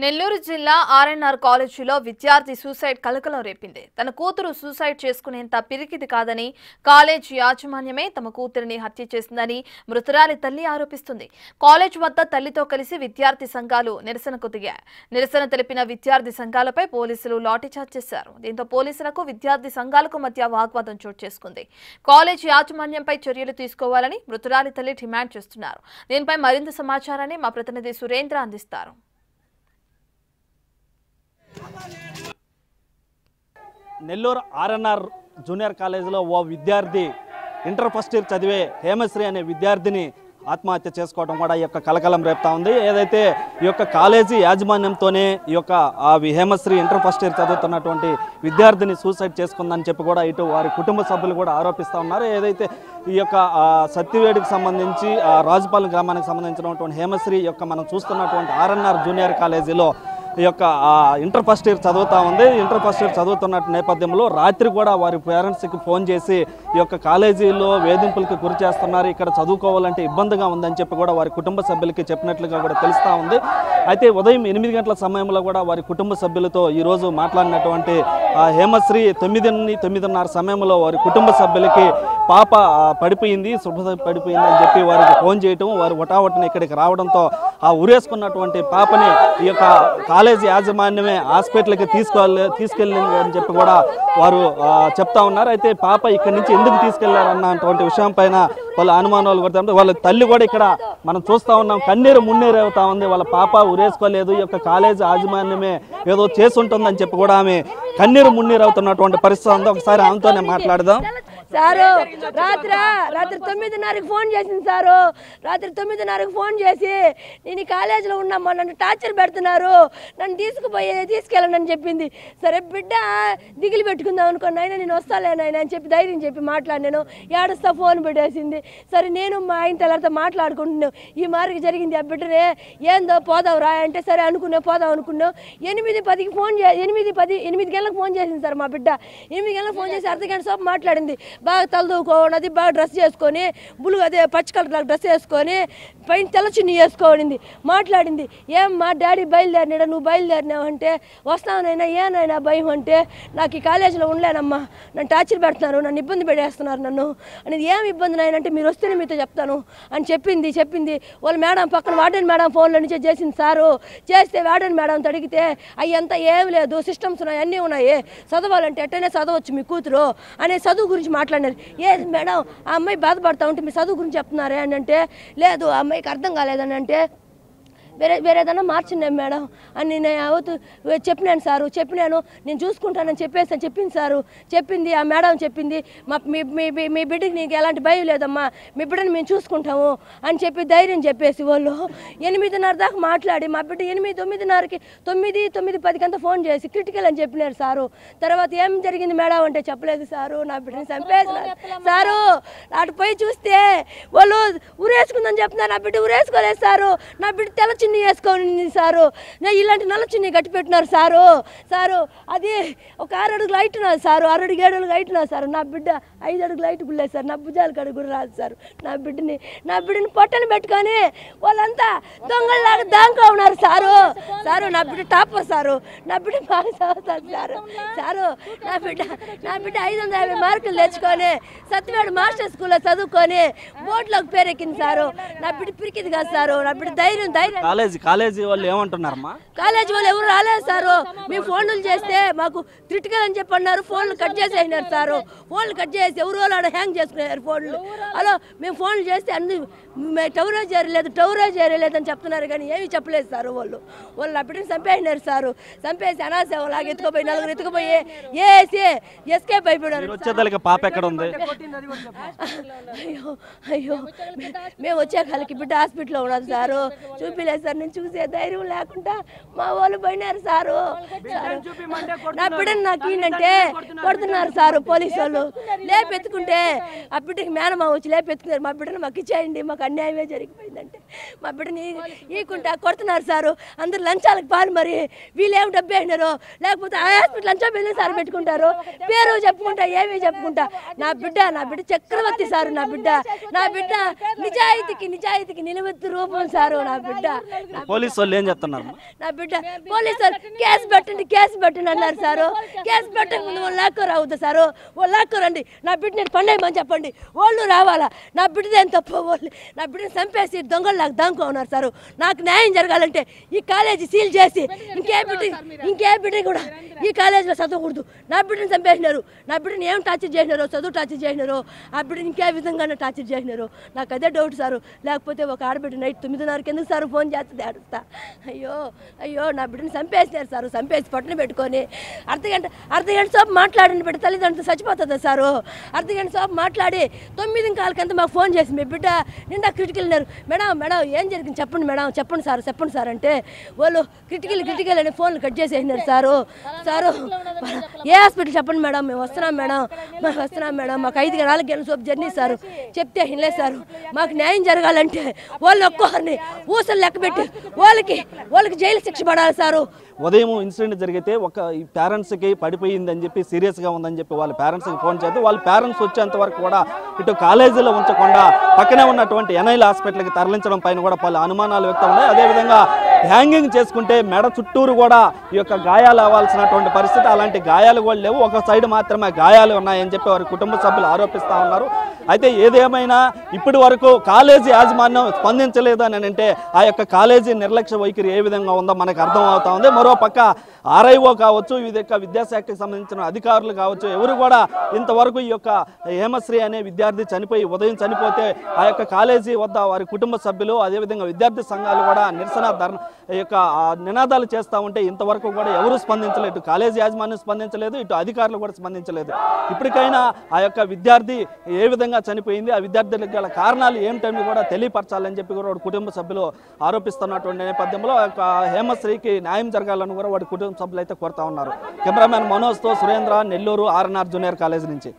నెల్లూరు జిల్లా ఆర్ఎన్ఆర్ కాలేజీలో విద్యార్థి సూసైడ్ కలకలం రేపింది. తన కూతురు సూసైడ్ చేసుకునేంత పిరికిది కాదని కాలేజ్ యాజమాన్యమే తమ కూతురిని హత్య చేసిందని మృతురాలి తల్లి ఆరోపిస్తుంది. కాలేజ్ వద్ద తల్లితో కలిసి విద్యార్థి సంఘాలు నిరసనకు దిగాయి. నిరసన తెలిపిన విద్యార్థి సంఘాలపై పోలీసులు లాఠీచార్జ్ చేశారు. దీంతో పోలీసులకు విద్యార్థి సంఘాలకు మధ్య వాగ్వాదం చోటు చేసుకుంది. కాలేజ్ యాజమాన్యంపై చర్యలు తీసుకోవాలని మృతురాలి తల్లి డిమాండ్ చేస్తున్నారు. దీనిపై మరింత సమాచారాన్ని మా ప్రతినిధి సురేంద్ర అందిస్తారు. నెల్లూరు ఆర్ఎన్ఆర్ జూనియర్ కాలేజీలో ఓ విద్యార్థి ఇంటర్ ఫస్ట్ ఇయర్ చదివే హేమశ్రీ అనే విద్యార్థిని ఆత్మహత్య చేసుకోవడం కూడా ఈ యొక్క కలకలం రేపుతా ఉంది. ఏదైతే ఈ యొక్క కాలేజీ యాజమాన్యంతోనే ఈ యొక్క హేమశ్రీ ఇంటర్ ఫస్ట్ ఇయర్ చదువుతున్నటువంటి విద్యార్థిని సూసైడ్ చేసుకుందని చెప్పి కూడా ఇటు వారి కుటుంబ సభ్యులు కూడా ఆరోపిస్తూ ఉన్నారు. ఏదైతే ఈ యొక్క సత్యవేడికి సంబంధించి రాజుపాలెం గ్రామానికి సంబంధించినటువంటి హేమశ్రీ యొక్క మనం చూస్తున్నటువంటి ఆర్ఎన్ఆర్ జూనియర్ కాలేజీలో ఈ యొక్క ఇంటర్ ఫస్ట్ ఇయర్ చదువుతూ ఉంది. ఇంటర్ ఫస్ట్ ఇయర్ చదువుతున్న నేపథ్యంలో రాత్రి కూడా వారి పేరెంట్స్కి ఫోన్ చేసి ఈ యొక్క కాలేజీలో వేధింపులకి గురి చేస్తున్నారు, ఇక్కడ చదువుకోవాలంటే ఇబ్బందిగా ఉందని చెప్పి కూడా వారి కుటుంబ సభ్యులకి చెప్పినట్లుగా కూడా తెలుస్తూ ఉంది. అయితే ఉదయం 8 గంటల సమయంలో కూడా వారి కుటుంబ సభ్యులతో ఈరోజు మాట్లాడినటువంటి హేమశ్రీ 9:30 సమయంలో వారి కుటుంబ సభ్యులకి పాప పడిపోయింది, పడిపోయింది అని చెప్పి వారికి ఫోన్ చేయటం, వారు ఒటావటిని ఇక్కడికి రావడంతో ఆ ఉరేసుకున్నటువంటి పాపని ఈ యొక్క కాలేజీ యాజమాన్యమే హాస్పిటల్కి తీసుకెళ్ళింది అని చెప్పి కూడా వారు చెప్తా ఉన్నారు. అయితే పాప ఇక్కడి నుంచి ఎందుకు తీసుకెళ్లారన్నటువంటి విషయం పైన వాళ్ళ అనుమానాలు పడుతుంటే వాళ్ళ తల్లి కూడా ఇక్కడ మనం చూస్తూ ఉన్నాం, కన్నీరు మున్నీరు అవుతా ఉంది. వాళ్ళ పాప ఉరేసుకోలేదు, ఈ యొక్క కాలేజీ యాజమాన్యమే ఏదో చేసుంటుందని చెప్పి కూడా ఆమె కన్నీరు మున్నీరు అవుతున్నటువంటి పరిస్థితి ఉంది. ఒకసారి ఆమెతోనే మాట్లాడదాం. సారు రాత్రి 9:30కి ఫోన్ చేసింది సారు. రాత్రి 9:30కి ఫోన్ చేసి నేను కాలేజీలో ఉన్నామా, నన్ను టార్చర్ పెడుతున్నారు, నన్ను తీసుకెళ్ళండి చెప్పింది. సరే బిడ్డ దిగులు పెట్టుకుందాం అనుకోండి, అయినా నేను వస్తాలేనాయన అని చెప్పి ధైర్యం చెప్పి మాట్లాడినాను. ఏడుస్తా ఫోన్ పెట్టేసింది. సరే నేను మా ఆయన తెల్లరితో మాట్లాడుకుంటున్నాను, ఈ మార్గం జరిగింది, ఆ బిడ్డనే ఏందో పోదాం రా అంటే సరే పోదాం అనుకున్నాం. 8:10కి ఫోన్ 8 గంటలకు ఫోన్ చేసింది సార్. మా బిడ్డ 8 గంటలకు ఫోన్ చేసి అర్ధగంట సేపు మాట్లాడింది. బాగా తలదూకోనది, బాగా డ్రెస్ చేసుకొని అదే పచ్చి కలర్ డ్రెస్ వేసుకొని పైన తెల్ల చున్నీ వేసుకోనింది. మాట్లాడింది, ఏం మా డాడీ బయలుదేరినాడా, నువ్వు బయలుదేరినావు అంటే వస్తానైనా ఏనైనా భయం అంటే నాకు ఈ కాలేజీలో ఉండలేనమ్మా, నన్ను టార్చర్ పెడుతున్నారు, నన్ను ఇబ్బంది పెట్టేస్తున్నారు నన్ను అనేది. ఏం ఇబ్బంది నాయనంటే మీరు వస్తేనే మీతో చెప్తాను అని చెప్పింది. వాళ్ళ మేడం పక్కన వార్డెన్ మేడం ఫోన్లో నుంచే చేసింది సారు. చేస్తే వార్డెన్ మేడంతో అడిగితే అయ్యంతా ఏం లేదు, సిస్టమ్స్ ఉన్నాయి, అన్నీ ఉన్నాయి, చదవాలంటే ఎట్టనే చదవచ్చు మీ కూతురు అనే చదువు గురించి మాట్లాడినారు. ఏది మేడం ఆ అమ్మాయి బాధపడతా ఉంటే మీ చదువు గురించి చెప్తున్నారే అని అంటే, లేదు ఆ అమ్మాయికి అర్థం కాలేదని అంటే వేరేదన్నా మార్చిండే మేడం అని నేను చెప్పినాను సారు. చెప్పినాను, నేను చూసుకుంటానని చెప్పింది సారు. చెప్పింది ఆ మేడం చెప్పింది, మీ బిడ్డకి నీకు ఎలాంటి భయం లేదమ్మా, మీ బిడ్డని మేము చూసుకుంటాము అని చెప్పి ధైర్యం చెప్పేసి వాళ్ళు 8:30 దాకా మాట్లాడి మా బిడ్డ 9:30కి 9:10 ఫోన్ చేసి క్రిటికల్ అని చెప్పినారు సారు. తర్వాత ఏం జరిగింది మేడం అంటే చెప్పలేదు సారు, నా బిడ్డని చంపేసినారు సారు. అటు పోయి చూస్తే వాళ్ళు ఉరేసుకుందని చెప్తున్నారు, నా బిడ్డ ఉరేసుకోలేదు సారు. నా బిడ్డ తెల్ల చిన్ని వేసుకోండి సారు, ఇలాంటి నల్ల చిన్ని కట్టి పెట్టినారు సారు. అది ఒక 6 అడుగులు హైట్ ఉన్నది సారు, 6 అడుగు 7 అడుగులు హైట్ ఉన్నది సారు. నా బిడ్డ 5 అడుగులు హైట్ గులేదు సార్, నా భుజాలు కడుగు కూడా రాదు సారు. నా బిడ్డని పొట్టని పెట్టుకొని వాళ్ళంతా దొంగల్లాగా దాంట్లో ఉన్నారు సారు. నా బిడ్డ టాపర్ సారు, నా బిడ్డ బాగా చదువుతారు సారు. నా బిడ్డ 550 మార్కులు తెచ్చుకొని సత్యవేడు మాస్టర్ స్కూల్లో చదువుకొని బోర్డులోకి పేరెక్కింది సారు. నా బిడ్డ పిరికిది కాదు సారు, నా బిడ్డ ధైర్యం. కాలేజీ వాళ్ళు ఏమంటున్నారమ్మా? కాలేజీ వాళ్ళు ఎవరు రాలేదు సారు. మేము ఫోన్లు చేస్తే మాకు క్రిటికల్ అని చెప్పి అన్నారు, ఫోన్లు కట్ చేసేసినారు సారు. ఫోన్లు కట్ చేసి ఎవరు వాళ్ళు హ్యాంగ్ చేసుకున్నారు ఫోన్లు. అలా మేము ఫోన్లు చేస్తే అన్ని టవరేజ్ ఏరియలేదని చెప్తున్నారు, కానీ ఏమీ చెప్పలేదు సారు. వాళ్ళు నా బిడ్డని చంపేసినారు సారు. చంపేసి అనాసేవలాగా ఎత్తుకుపోయి 4 ఎత్తుకుపోయి వేసి ఎస్కేప్ అయిపోయారు. పాప ఎక్కడ ఉంది? అయ్యో మేము వచ్చే కాలకి బిడ్డ హాస్పిటల్లో ఉన్నది సారు. చూపిలేదు సార్, నేను చూసే ధైర్యం లేకుండా మా వాళ్ళు పోయినారు సారు. నా బిడ్డను నాకు ఏంటంటే కొడుతున్నారు సారు పోలీసు వాళ్ళు. లేపెత్తుకుంటే ఆ బిడ్డకి మేనమా వచ్చి లేపెత్తుకున్నారు, మా బిడ్డను మాకు ఇచ్చేయండి, మాకు అన్యాయమే జరిగిపోయిందంటే మా బిడ్డని ఈకుంటా కొడుతున్నారు సారు. అందరు లంచాలకు పాలు మరి వీళ్ళేమి డబ్బు అయినారు, లేకపోతే ఆ హాస్పిటల్ లంచం వెళ్ళి సార్ పెట్టుకుంటారు. పేరు చెప్పుకుంటా ఏమీ చెప్పుకుంటా. నా బిడ్డ చక్రవర్తి సారు. నా బిడ్డ నిజాయితీకి నిలబెత్తు రూపం సారు. నా బిడ్డ పోలీసు వాళ్ళు ఏం చెప్తున్నారు? నా బిడ్డ పోలీసు వాళ్ళు కేసు పెట్టండి అన్నారు సారు. కేసు పెట్టక ముందు వాళ్ళు లాక్కోరు అవుతుంది సారు. వాళ్ళు లాక్కోరండి. నా బిడ్డ నేను పండేయమని చెప్పండి. వాళ్ళు రావాలా. నా బిడ్డదేం తప్ప వాళ్ళు నా బిడ్డని చంపేసి దొంగలు దాంకో ఉన్నారు సారు. నాకు న్యాయం జరగాలంటే ఈ కాలేజీ సీల్ చేసి ఇంకే బిడ్డ కూడా ఈ కాలేజీలో చదవకూడదు. నా బిడ్డని చంపేసినారు. నా బిడ్డని ఏం టార్చర్ చేసినారో, చదువు టార్చర్ చేసినారో, ఆ బిడ్డని ఇంకే విధంగా టార్చర్ చేసినారు. నాకు అదే డౌట్ సారు. లేకపోతే ఒక ఆడబిడ్డ నైట్ 9:30 ఎందుకు సార్ ఫోన్ చేస్తుంది అడుగుతా. అయ్యో నా బిడ్డని చంపేసినారు సారు. చంపేసి పట్టున పెట్టుకొని అర్ధగంట సేపు మాట్లాడండి. బిడ్డ తల్లిదండ్రులతో చచ్చిపోతుందా సారు. అర్ధగంట సేపు మాట్లాడి 9:15 మాకు ఫోన్ చేసి మీ బిడ్డ నిండా క్రిటికల్ ఉన్నారు. మేడం ఏం జరిగింది చెప్పండి సార్ అంటే వాళ్ళు క్రిటికల్ అని ఫోన్లు కట్ చేసేసినారు సారు. ఏ హాస్పిటల్ చెప్పండి మేడం, మేము వస్తున్నాం మేడం మాకు 4 గంటల సేపు జర్నీ సారు. చెప్తే వినలేదు సారు. మాకు న్యాయం జరగాలంటే వాళ్ళు ఒక్కొక్కరిని ఊసలు లెక్కబెట్టి వాళ్ళకి జైలు శిక్ష పడాలి సారు. ఉదయం ఇన్సిడెంట్ జరిగితే ఒక ఈ పేరెంట్స్కి పడిపోయిందని చెప్పి సీరియస్గా ఉందని చెప్పి వాళ్ళ పేరెంట్స్కి ఫోన్ చేస్తే వాళ్ళ పేరెంట్స్ వచ్చేంత వరకు కూడా ఇటు కాలేజీలో ఉంచకుండా పక్కనే ఉన్నటువంటి ఎన్ఐల్ హాస్పిటల్కి తరలించడం పైన కూడా పలు అనుమానాలు వ్యక్తం ఉన్నాయి. అదేవిధంగా హ్యాంగింగ్ చేసుకుంటే మెడ చుట్టూరు కూడా ఈ యొక్క గాయాలు అవ్వాల్సినటువంటి పరిస్థితి, అలాంటి గాయాలు కూడా లేవు. ఒక సైడ్ మాత్రమే గాయాలు ఉన్నాయని చెప్పి వారి కుటుంబ సభ్యులు ఆరోపిస్తూ ఉన్నారు. అయితే ఏదేమైనా ఇప్పటి వరకు కాలేజీ యాజమాన్యం స్పందించలేదు అని అంటే ఆ యొక్క కాలేజీ నిర్లక్ష్య వైఖరి ఏ విధంగా ఉందో మనకు అర్థం అవుతా ఉంది. మరో పక్క ఆర్ఐఓ కావచ్చు, ఇది యొక్క విద్యాశాఖకి సంబంధించిన అధికారులు కావచ్చు, ఎవరు కూడా ఇంతవరకు ఈ యొక్క హేమశ్రీ అనే విద్యార్థి ఉదయం చనిపోతే ఆ యొక్క కాలేజీ వద్ద వారి కుటుంబ సభ్యులు అదేవిధంగా విద్యార్థి సంఘాలు కూడా నిరసన నినాదాలు చేస్తూ ఉంటే ఇంతవరకు కూడా ఎవరు స్పందించలేదు. ఇటు కాలేజీ యాజమాన్యం స్పందించలేదు, ఇటు అధికారులు కూడా స్పందించలేదు. ఇప్పటికైనా ఆ యొక్క విద్యార్థి ఏ విధంగా చనిపోయింది, ఆ విద్యార్థులకు గల కారణాలు ఏమిటని కూడా తెలియపరచాలని చెప్పి కూడా వాడి కుటుంబ సభ్యులు ఆరోపిస్తున్నటువంటి నేపథ్యంలో హేమశ్రీకి న్యాయం జరగాలని కూడా వాడి కుటుంబ సభ్యులు అయితే కోరుతా ఉన్నారు. కెమెరామెన్ మనోజ్తో Surendra, Nellore RNR junior college నుంచి.